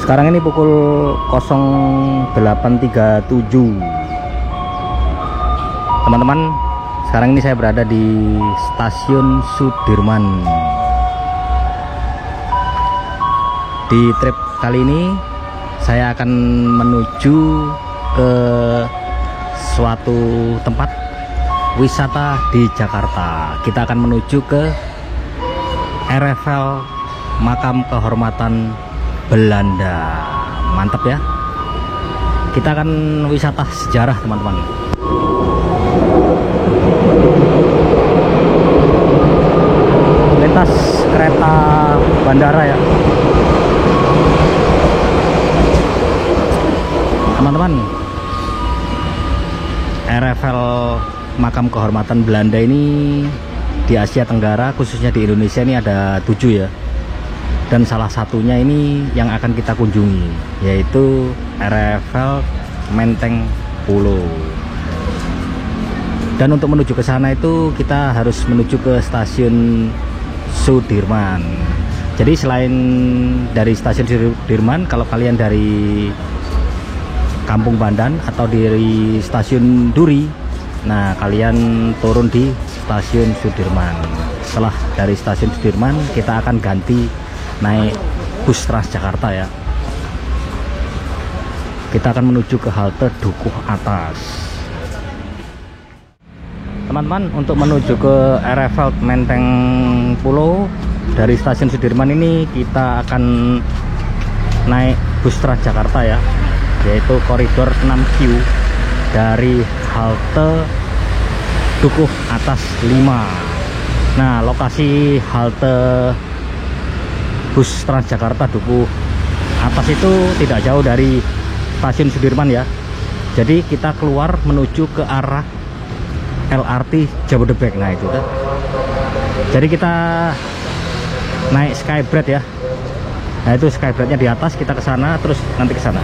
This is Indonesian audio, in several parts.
Sekarang ini pukul 08.37. Teman-teman, sekarang ini saya berada di Stasiun Sudirman. Di trip kali ini saya akan menuju ke suatu tempat wisata di Jakarta. Kita akan menuju ke RFL Makam Kehormatan Belanda. Mantap ya. Kita akan wisata sejarah, teman-teman. Lintas kereta bandara ya, teman-teman. RFL Makam Kehormatan Belanda ini di Asia Tenggara, khususnya di Indonesia ini ada 7 ya. Dan salah satunya ini yang akan kita kunjungi, yaitu RFL Menteng Pulo. Dan untuk menuju ke sana itu kita harus menuju ke Stasiun Sudirman. Jadi selain dari Stasiun Sudirman, kalau kalian dari Kampung Bandan atau dari Stasiun Duri, nah kalian turun di Stasiun Sudirman. Setelah dari Stasiun Sudirman kita akan ganti naik bus Transjakarta ya. Kita akan menuju ke halte Dukuh Atas. Teman-teman, untuk menuju ke RFL Menteng Pulo dari Stasiun Sudirman ini kita akan naik bus Transjakarta ya, yaitu koridor 6Q dari halte Dukuh Atas 5. Nah, lokasi halte bus Transjakarta Dukuh Atas itu tidak jauh dari Stasiun Sudirman ya. Jadi kita keluar menuju ke arah LRT Jabodebek. Nah itu kan. Jadi kita naik Skybridge ya. Nah itu Skybridge-nya di atas, kita ke sana terus nanti ke sana.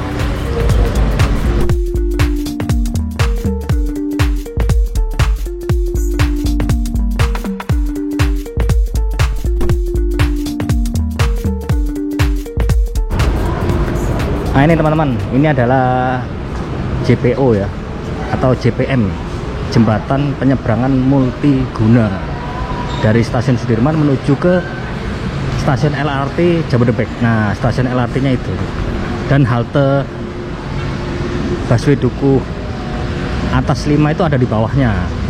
Nah ini teman-teman, ini adalah JPO ya, atau JPM, Jembatan Penyeberangan Multiguna, dari Stasiun Sudirman menuju ke Stasiun LRT Jabodebek. Nah stasiun LRT-nya itu, dan halte busway Dukuh Atas 5 itu ada di bawahnya.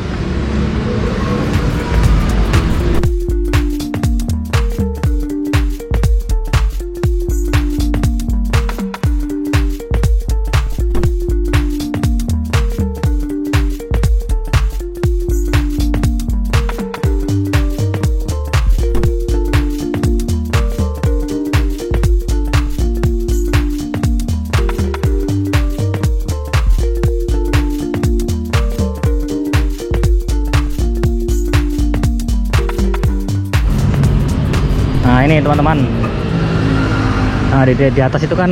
Nah ini teman-teman, nah di atas itu kan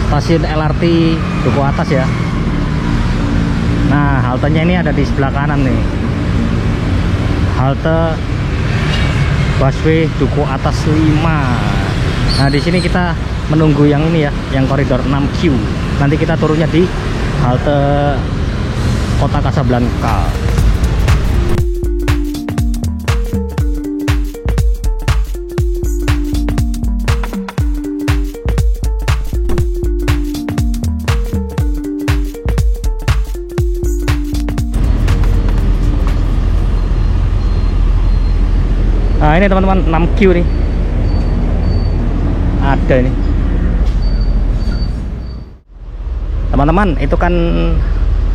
stasiun LRT Dukuh Atas ya. Nah haltenya ini ada di sebelah kanan nih, halte busway Dukuh Atas 5. Nah di sini kita menunggu yang ini ya, yang koridor 6Q. Nanti kita turunnya di halte Kota Kasablanka. Nah ini teman-teman, 6Q nih ada ini teman-teman. Itu kan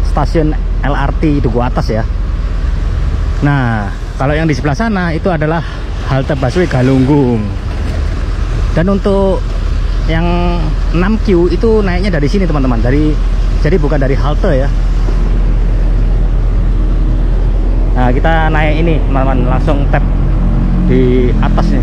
stasiun LRT Dukuh Atas ya. Nah kalau yang di sebelah sana itu adalah halte busway Galunggung. Dan untuk yang 6Q itu naiknya dari sini teman-teman, jadi bukan dari halte ya. Nah kita naik ini teman-teman, langsung tap di atasnya.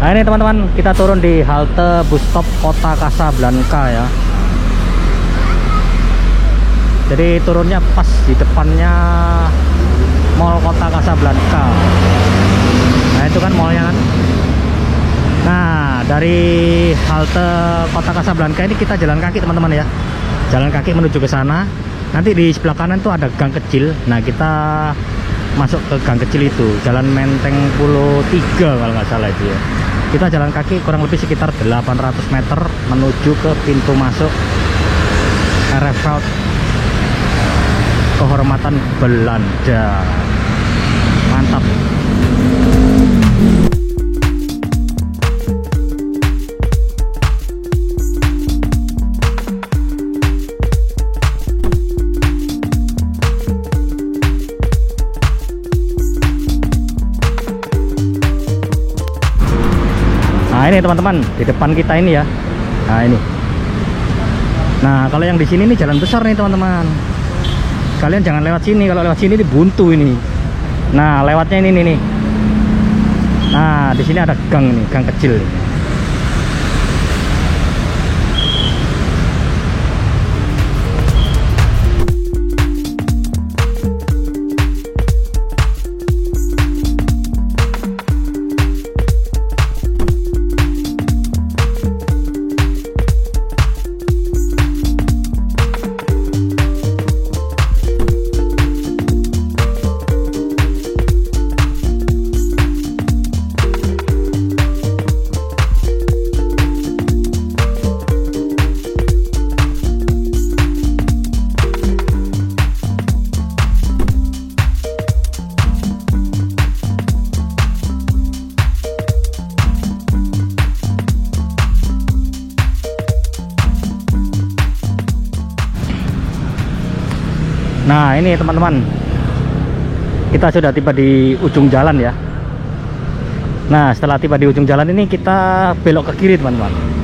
Nah ini teman-teman, kita turun di halte bus stop Kota Kasablanka ya. Jadi turunnya pas di depannya Mall Kota Kasablanka. Nah itu kan mallnya kan. Nah dari halte Kota Kasablanka ini kita jalan kaki teman-teman ya. Jalan kaki menuju ke sana. Nanti di sebelah kanan tuh ada gang kecil. Nah kita masuk ke gang kecil itu, Jalan Menteng Pulo 3 kalau nggak salah itu ya. Kita jalan kaki kurang lebih sekitar 800 meter menuju ke pintu masuk RFL Kehormatan Belanda. Mantap. Nah ini teman-teman, di depan kita ini ya. Nah ini. Nah kalau yang di sini nih jalan besar nih teman-teman. Kalian jangan lewat sini, kalau lewat sini ini buntu ini. Nah lewatnya ini nih. Nah di sini ada gang nih, gang kecil. Nah ini teman-teman, kita sudah tiba di ujung jalan ya. Nah setelah tiba di ujung jalan ini kita belok ke kiri teman-teman.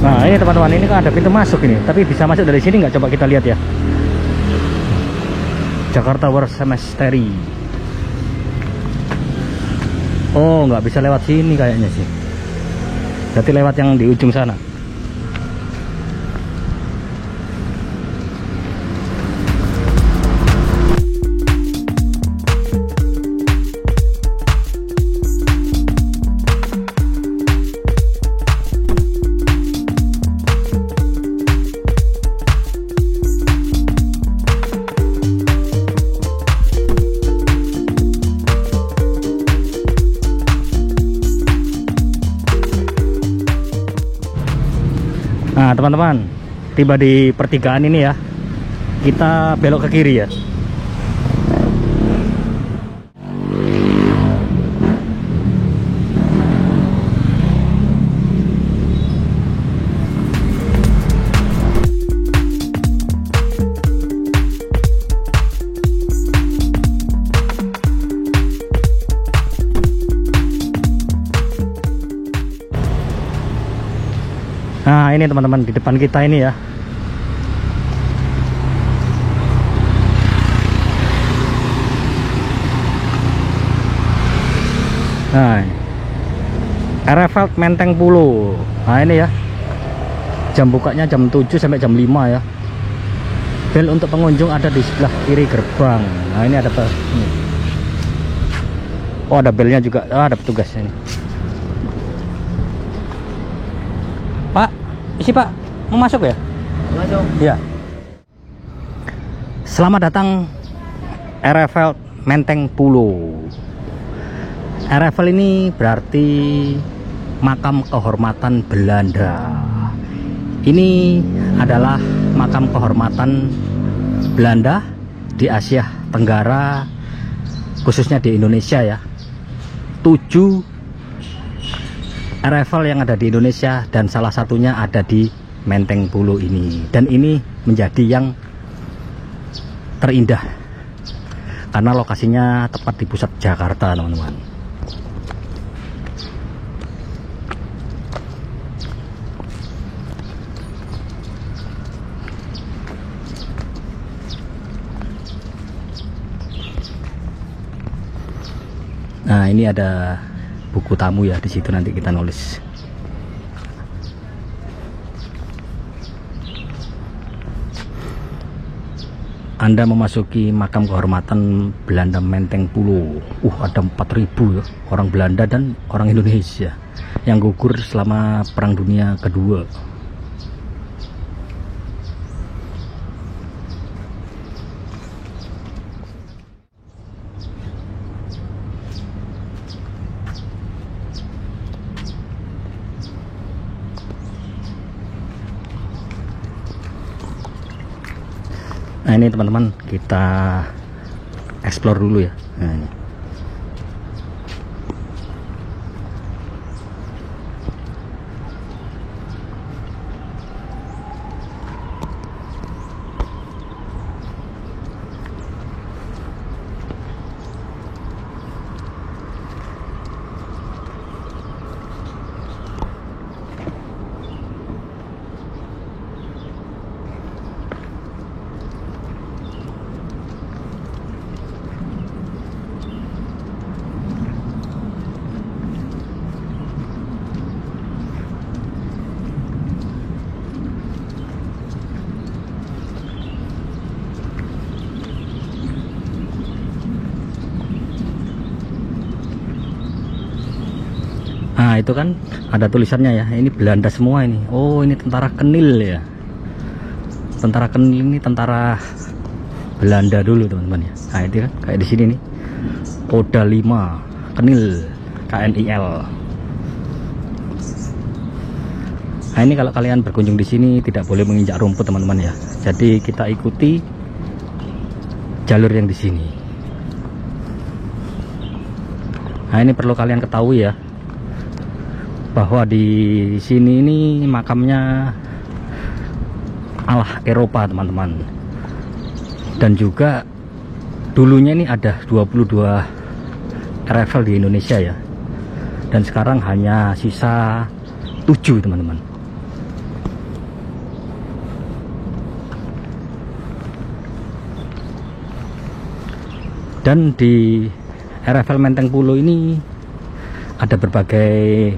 Nah ini teman-teman, ini kan ada pintu masuk ini, tapi bisa masuk dari sini nggak? Coba kita lihat ya. Jakarta War Cemetery. Oh nggak bisa lewat sini kayaknya sih. Berarti lewat yang di ujung sana. Nah teman-teman, tiba di pertigaan ini ya, kita belok ke kiri ya. Nah ini teman-teman, di depan kita ini ya. Nah RFL Menteng Pulo. Nah ini ya, jam bukanya jam 7 sampai jam 5 ya. Bel untuk pengunjung ada di sebelah kiri gerbang. Nah ini ada ini. Oh ada belnya juga. Oh, ada petugasnya ini. Pak, isi Pak, mau masuk ya? Masuk. Iya. Selamat datang RFL Menteng Pulo. RFL ini berarti makam kehormatan Belanda. Ini adalah makam kehormatan Belanda di Asia Tenggara, khususnya di Indonesia ya. 7 arrival yang ada di Indonesia, dan salah satunya ada di Menteng Pulo ini. Dan ini menjadi yang terindah karena lokasinya tepat di pusat Jakarta, teman-teman. Nah, ini ada buku tamu ya, di situ nanti kita nulis. Anda memasuki makam kehormatan Belanda Menteng Pulo. Ada 4.000 ya, orang Belanda dan orang Indonesia yang gugur selama Perang Dunia Kedua. Nah, ini teman-teman, kita explore dulu ya. Nah, ini. Nah, itu kan ada tulisannya ya, ini Belanda semua ini. Oh, ini tentara Kenil ya. Tentara Kenil ini tentara Belanda dulu, teman-teman ya. Nah, itu kan kayak di sini nih. Koda 5 Kenil, KNIL. Nah, ini kalau kalian berkunjung di sini tidak boleh menginjak rumput, teman-teman ya. Jadi kita ikuti jalur yang di sini. Nah, ini perlu kalian ketahui ya, bahwa di sini ini makamnya Allah Eropa, teman-teman. Dan juga dulunya ini ada 22 arrival di Indonesia ya. Dan sekarang hanya sisa 7, teman-teman. Dan di arrival Menteng Pulo ini ada berbagai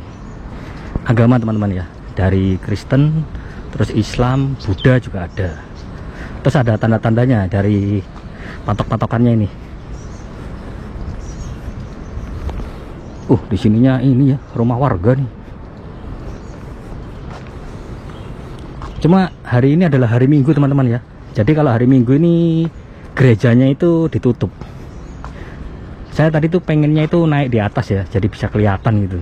agama, teman-teman ya, dari Kristen, terus Islam, Buddha juga ada. Terus ada tanda-tandanya dari patok-patokannya ini. Di sininya ini ya, rumah warga nih. Cuma hari ini adalah hari Minggu, teman-teman ya. Jadi kalau hari Minggu ini gerejanya itu ditutup. Saya tadi tuh pengennya itu naik di atas ya, jadi bisa kelihatan gitu.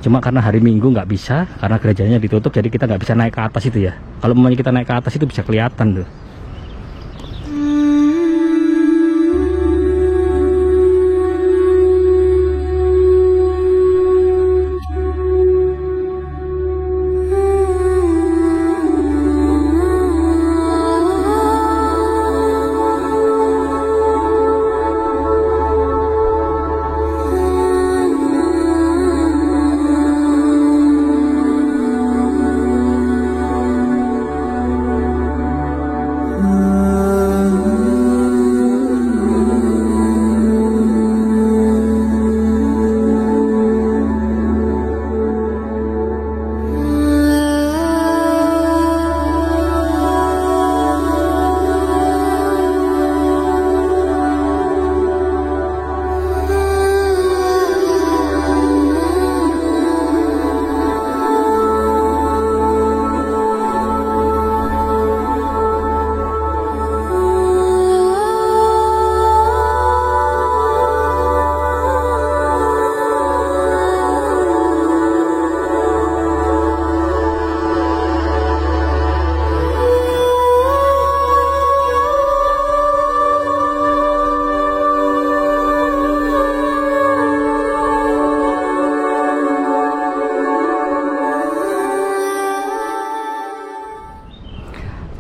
Cuma karena hari Minggu nggak bisa, karena gerejanya ditutup, jadi kita nggak bisa naik ke atas itu ya. Kalau mau kita naik ke atas itu bisa kelihatan tuh.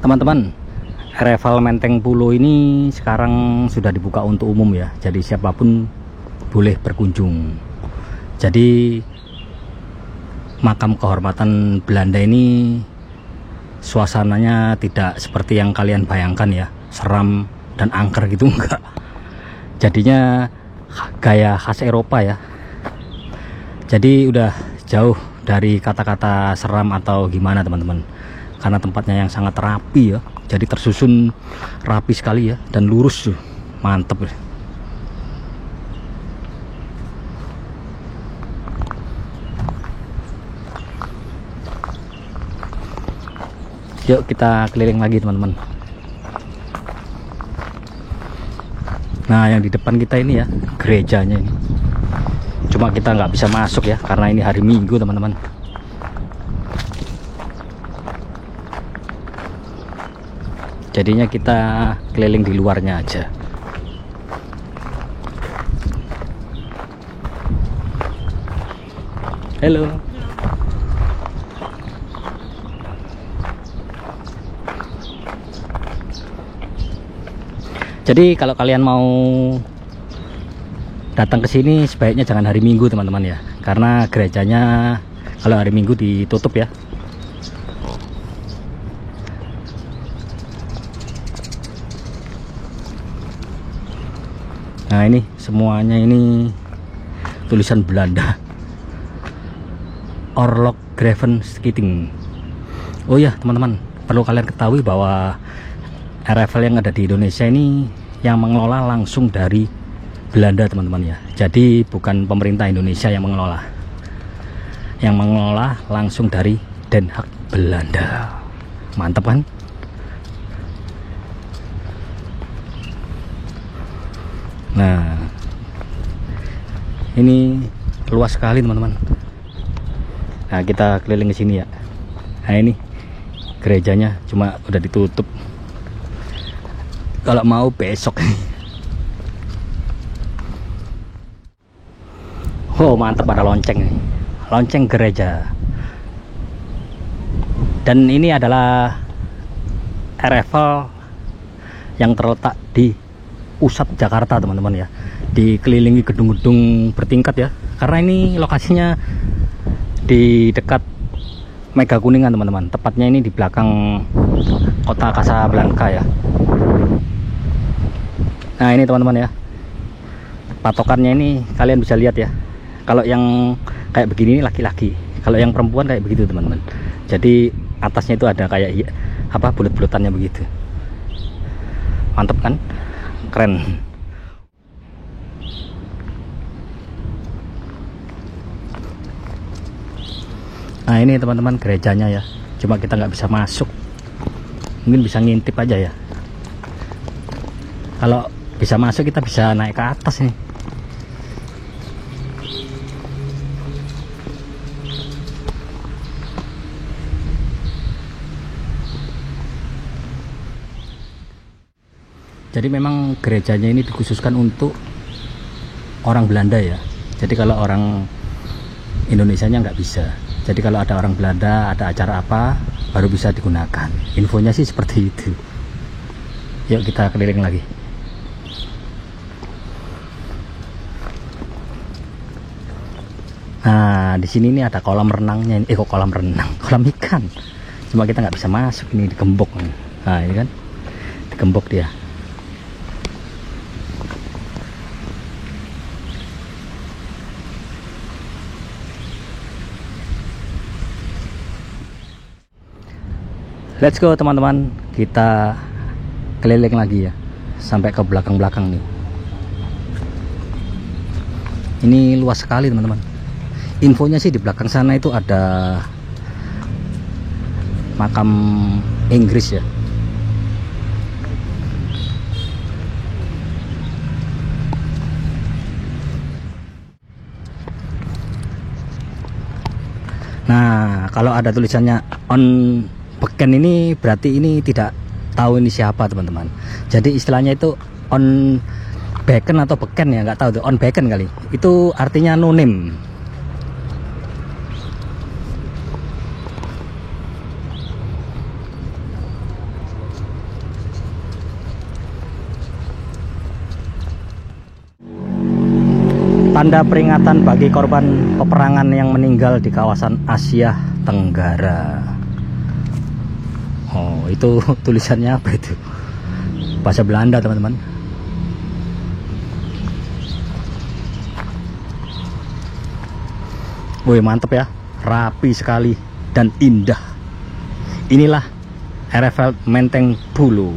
Teman-teman, Areval Menteng Pulo ini sekarang sudah dibuka untuk umum ya. Jadi siapapun boleh berkunjung. Jadi makam kehormatan Belanda ini suasananya tidak seperti yang kalian bayangkan ya, seram dan angker gitu, enggak. Jadinya gaya khas Eropa ya. Jadi udah jauh dari kata-kata seram atau gimana teman-teman, karena tempatnya yang sangat rapi ya. Jadi tersusun rapi sekali ya, dan lurus tuh, mantep ya. Yuk kita keliling lagi teman-teman. Nah yang di depan kita ini ya gerejanya ini, cuma kita nggak bisa masuk ya karena ini hari Minggu teman-teman. Jadinya kita keliling di luarnya aja. Halo. Jadi kalau kalian mau datang ke sini sebaiknya jangan hari Minggu teman-teman ya, karena gerejanya kalau hari Minggu ditutup ya. Nah ini semuanya ini tulisan Belanda, Orlok Graven Skiting. Oh ya teman-teman, perlu kalian ketahui bahwa Areval yang ada di Indonesia ini yang mengelola langsung dari Belanda teman-teman ya. Jadi bukan pemerintah Indonesia yang mengelola, yang mengelola langsung dari Den Haag Belanda. Mantap kan? Nah ini luas sekali teman-teman. Nah kita keliling ke sini ya. Nah ini gerejanya cuma udah ditutup, kalau mau besok. Oh mantap, ada lonceng nih, lonceng gereja. Dan ini adalah Areval yang terletak di pusat Jakarta teman-teman ya, dikelilingi gedung-gedung bertingkat ya, karena ini lokasinya di dekat Mega Kuningan teman-teman, tepatnya ini di belakang kota Casablanca ya. Nah ini teman-teman ya, patokannya ini kalian bisa lihat ya, kalau yang kayak begini laki-laki, kalau yang perempuan kayak begitu teman-teman. Jadi atasnya itu ada kayak apa, bulat-bulatannya begitu. Mantap kan, keren. Nah ini teman-teman gerejanya ya, cuma kita nggak bisa masuk, mungkin bisa ngintip aja ya. Kalau bisa masuk kita bisa naik ke atas nih. Jadi memang gerejanya ini dikhususkan untuk orang Belanda ya. Jadi kalau orang Indonesianya nggak bisa. Jadi kalau ada orang Belanda, ada acara apa, baru bisa digunakan. Infonya sih seperti itu. Yuk kita keliling lagi. Nah di sini ini ada kolam renangnya. Kok kolam renang? Kolam ikan. Cuma kita nggak bisa masuk, ini digembok. Nah ini kan digembok dia. Let's go teman-teman, kita keliling lagi ya sampai ke belakang-belakang nih. Ini luas sekali teman-teman. Infonya sih di belakang sana itu ada makam Inggris ya. Nah kalau ada tulisannya on Beken ini berarti ini tidak tahu ini siapa teman-teman. Jadi istilahnya itu on Beken atau Beken ya, nggak tahu tuh, on Beken kali. Itu artinya no name. tanda peringatan bagi korban peperangan yang meninggal di kawasan Asia Tenggara. Oh, itu tulisannya apa itu? Bahasa Belanda, teman-teman. Wih, mantep ya, rapi sekali dan indah. Inilah RFL Menteng Pulo.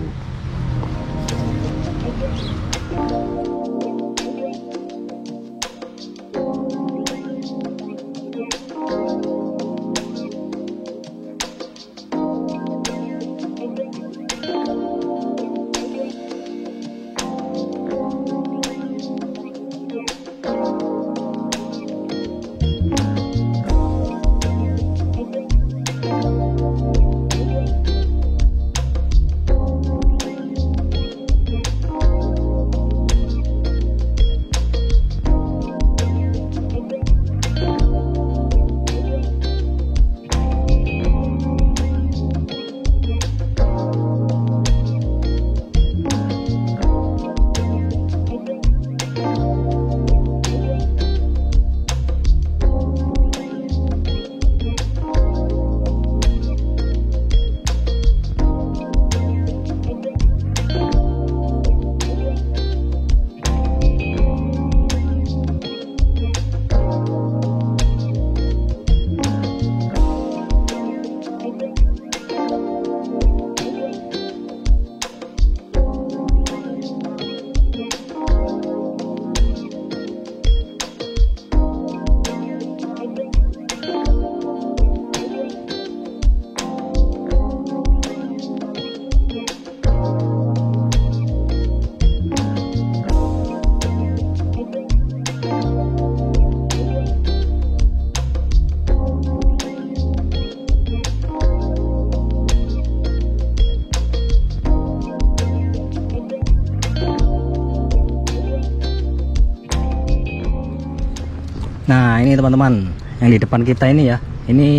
Nah, ini teman-teman, yang di depan kita ini ya, ini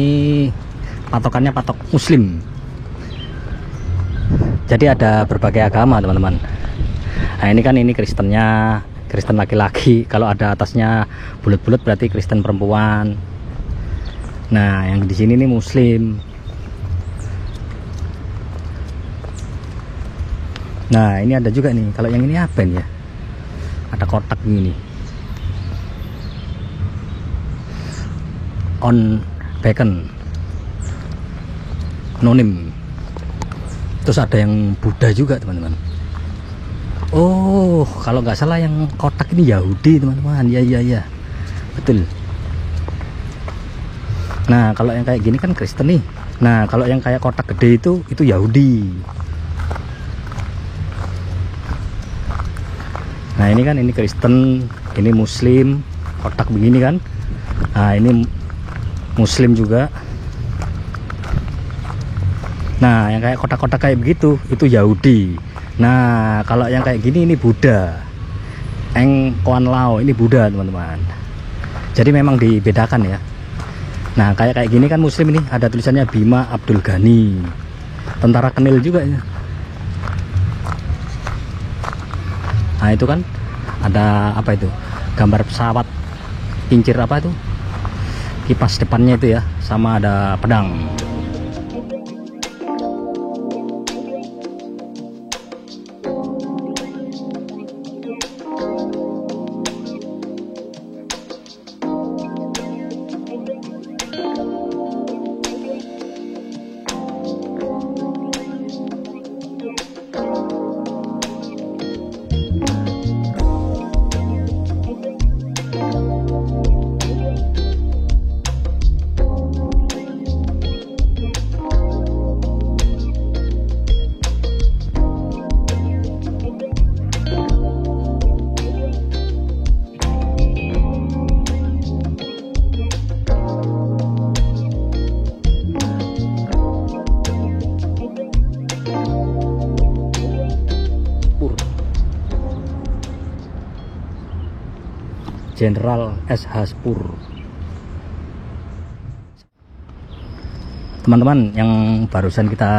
patokannya patok Muslim. Jadi ada berbagai agama, teman-teman. Nah, ini Kristennya, Kristen laki-laki. Kalau ada atasnya bulat-bulat berarti Kristen perempuan. Nah, yang di sini nih Muslim. Nah, ini ada juga nih. Kalau yang ini apa nih ya? Ada kotak gini. On bacon nonim. Terus ada yang Buddha juga, teman-teman. Oh, kalau nggak salah yang kotak ini Yahudi, teman-teman. Ya, betul. Nah, kalau yang kayak gini kan Kristen nih. Nah, kalau yang kayak kotak gede itu Yahudi. Nah, ini Kristen, ini Muslim, kotak begini kan. Nah, ini Muslim juga. Nah, yang kayak kotak-kotak kayak begitu itu Yahudi. Nah, kalau yang kayak gini ini Buddha. Eng Kuan Lao ini Buddha, teman-teman. Jadi memang dibedakan ya. Nah, kayak gini kan Muslim ini ada tulisannya Bima Abdul Ghani. Tentara Kenil juga ya. Nah, itu kan ada apa itu? Gambar pesawat kincir apa itu? Kipas depannya itu ya, sama ada pedang. Jenderal SH Spur. Teman-teman, yang barusan kita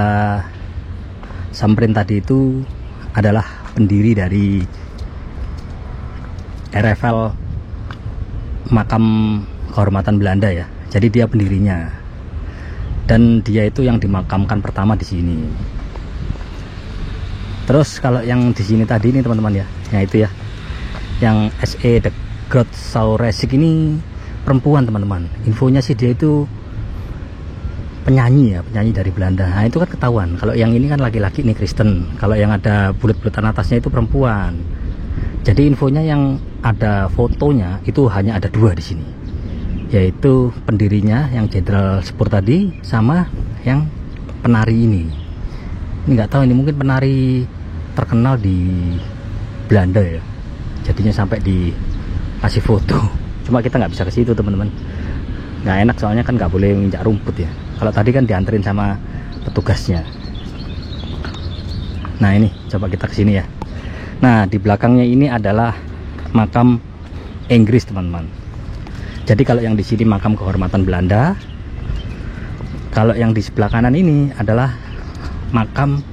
samperin tadi itu adalah pendiri dari RFL makam kehormatan Belanda ya. Jadi dia pendirinya. Dan dia itu yang dimakamkan pertama di sini. Terus kalau yang di sini tadi ini teman-teman ya, yang itu ya, yang SE de Groot Sauresik ini perempuan teman-teman. Infonya sih dia itu penyanyi ya, penyanyi dari Belanda. Nah itu kan ketahuan. Kalau yang ini kan laki-laki nih, Kristen. Kalau yang ada bulat-bulatan atasnya itu perempuan. Jadi infonya yang ada fotonya itu hanya ada 2 di sini, yaitu pendirinya yang Jenderal Spur tadi sama yang penari ini. Ini nggak tahu, ini mungkin penari terkenal di Belanda ya. Jadinya sampai dikasih foto. Cuma kita nggak bisa ke situ teman-teman. Nggak enak soalnya kan nggak boleh menginjak rumput ya. Kalau tadi kan dianterin sama petugasnya. Nah ini coba kita ke sini ya. Nah di belakangnya ini adalah makam Inggris teman-teman. Jadi kalau yang di sini makam kehormatan Belanda, kalau yang di sebelah kanan ini adalah makam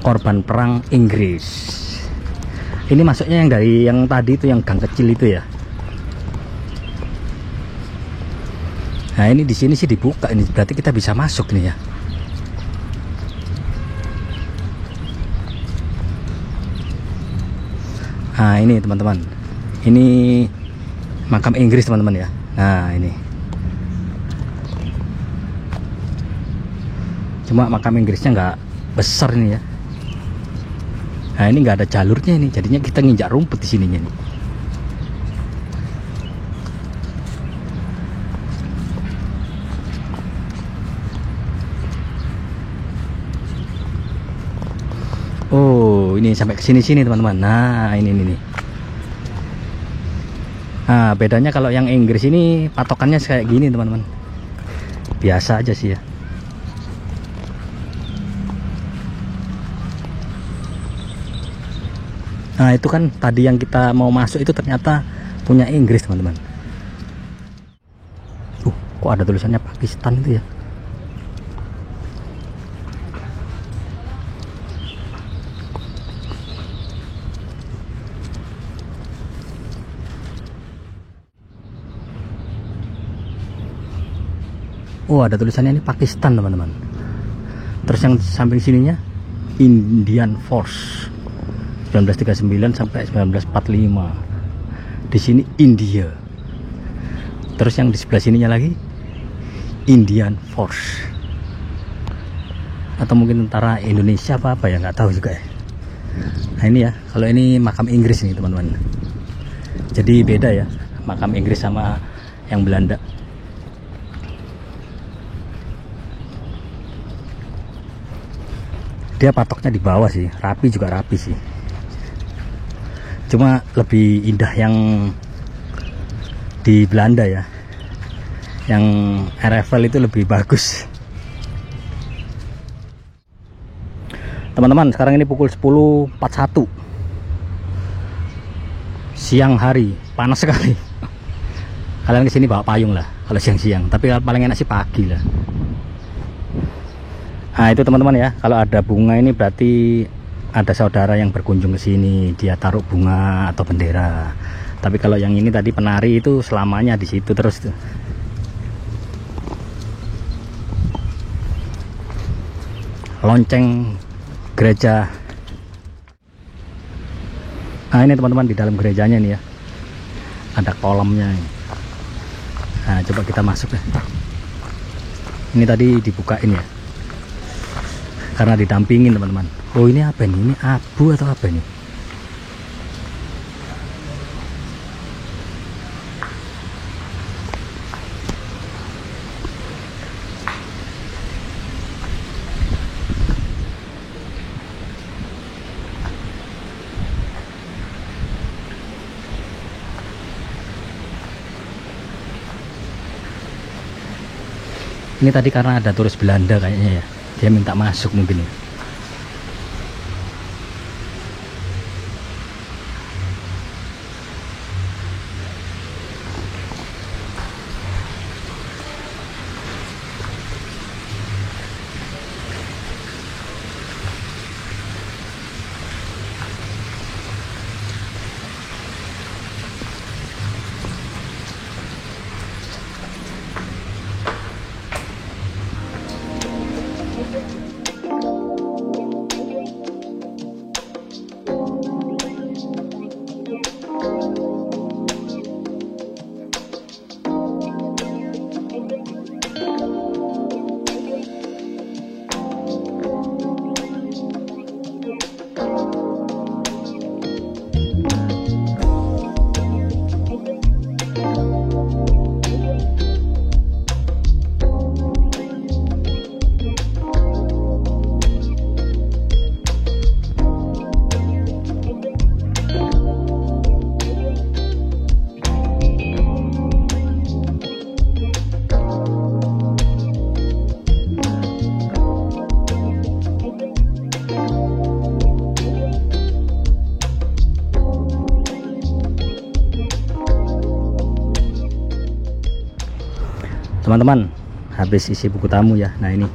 korban perang Inggris. Ini masuknya yang dari yang tadi itu, yang gang kecil itu ya. Nah ini di sini sih dibuka, ini berarti kita bisa masuk nih ya. Nah ini teman-teman, ini makam Inggris teman-teman ya. Nah ini, cuma makam Inggrisnya nggak besar ini ya. Nah ini nggak ada jalurnya ini, jadinya kita nginjak rumput di sininya nih. Oh ini sampai ke sini teman-teman. Nah ini nih. Nah bedanya kalau yang Inggris ini patokannya kayak gini teman-teman. Biasa aja sih ya. Nah itu kan tadi yang kita mau masuk itu ternyata punya Inggris teman-teman. Kok ada tulisannya Pakistan itu ya. Oh ada tulisannya ini Pakistan teman-teman. Terus yang samping sininya Indian Force 1939 sampai 1945. Di sini India. Terus yang di sebelah sininya lagi Indian Force. Atau mungkin tentara Indonesia apa ya, nggak tahu juga ya. Nah ini ya, kalau ini makam Inggris nih teman-teman. Jadi beda ya makam Inggris sama yang Belanda. Dia patoknya di bawah sih, rapi juga rapi sih. Cuma lebih indah yang di Belanda ya. Yang RFL itu lebih bagus. Teman-teman, sekarang ini pukul 10.41 siang hari, panas sekali. Kalian kesini bawa payung lah kalau siang-siang, tapi paling enak sih pagi lah. Nah itu teman-teman ya, kalau ada bunga ini berarti ada saudara yang berkunjung ke sini, dia taruh bunga atau bendera. Tapi kalau yang ini tadi penari itu selamanya di situ terus tuh. Lonceng gereja. Nah ini teman-teman di dalam gerejanya nih ya, ada kolamnya ini. Nah coba kita masuk ya. Ini tadi dibukain ya, karena didampingin teman-teman. Oh ini apa nih? Ini abu atau apa nih? Ini tadi karena ada turis Belanda kayaknya ya, dia minta masuk mungkin ya. teman-teman, habis isi buku tamu ya. Nah ini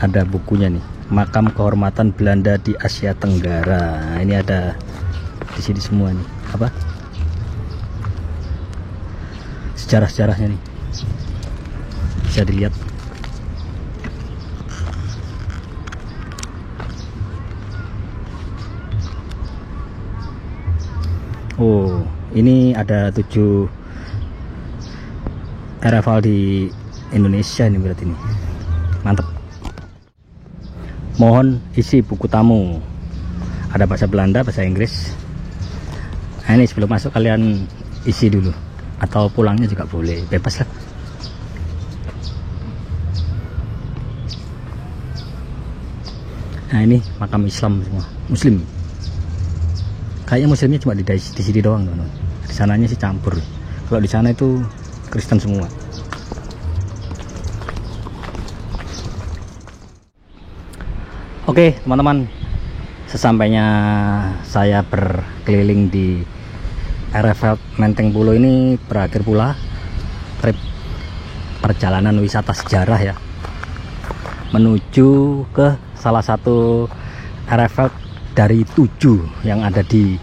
ada bukunya nih, Makam Kehormatan Belanda di Asia Tenggara. Nah, ini ada di sini semua nih, apa sejarah-sejarahnya nih, bisa dilihat. Oh, ini ada 7 arrival di Indonesia ini berarti nih. Mantap. Mohon isi buku tamu. Ada bahasa Belanda, bahasa Inggris. Nah, ini sebelum masuk kalian isi dulu. Atau pulangnya juga boleh, bebas lah. Nah, ini makam Islam semua, Muslim. Kayaknya Muslimnya cuma di sini doang, teman-teman. Di sananya sih campur. Kalau di sana itu Kristen semua. Oke teman-teman, sesampainya saya berkeliling di Arafat Menteng Pulo ini, berakhir pula trip perjalanan wisata sejarah ya, menuju ke salah satu Arafat dari 7 yang ada di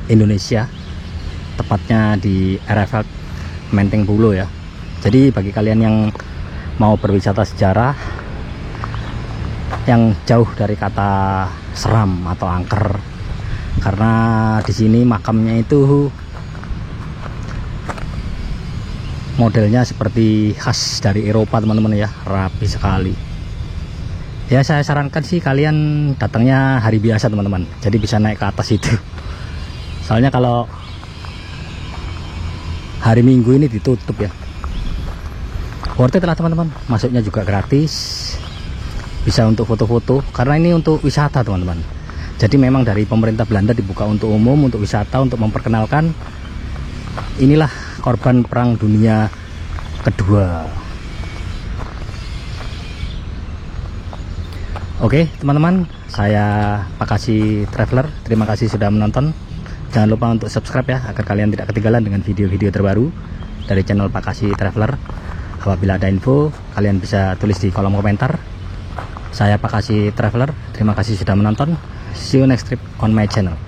Indonesia, tepatnya di Arafat Menteng Pulo ya. Jadi bagi kalian yang mau berwisata sejarah yang jauh dari kata seram atau angker, karena di sini makamnya itu modelnya seperti khas dari Eropa teman-teman ya, rapi sekali. Ya saya sarankan sih kalian datangnya hari biasa teman-teman, jadi bisa naik ke atas itu. Soalnya kalau hari Minggu ini ditutup ya. Worth it lah teman-teman, masuknya juga gratis, bisa untuk foto-foto, karena ini untuk wisata teman-teman. Jadi memang dari pemerintah Belanda dibuka untuk umum, untuk wisata, untuk memperkenalkan inilah korban Perang Dunia Kedua. Oke teman-teman, saya Pak Kasih Traveler, terima kasih sudah menonton. Jangan lupa untuk subscribe ya, agar kalian tidak ketinggalan dengan video-video terbaru dari channel Pak Kasih Traveler. Apabila ada info, kalian bisa tulis di kolom komentar. Saya Pak Kasih Traveler, terima kasih sudah menonton. See you next trip on my channel.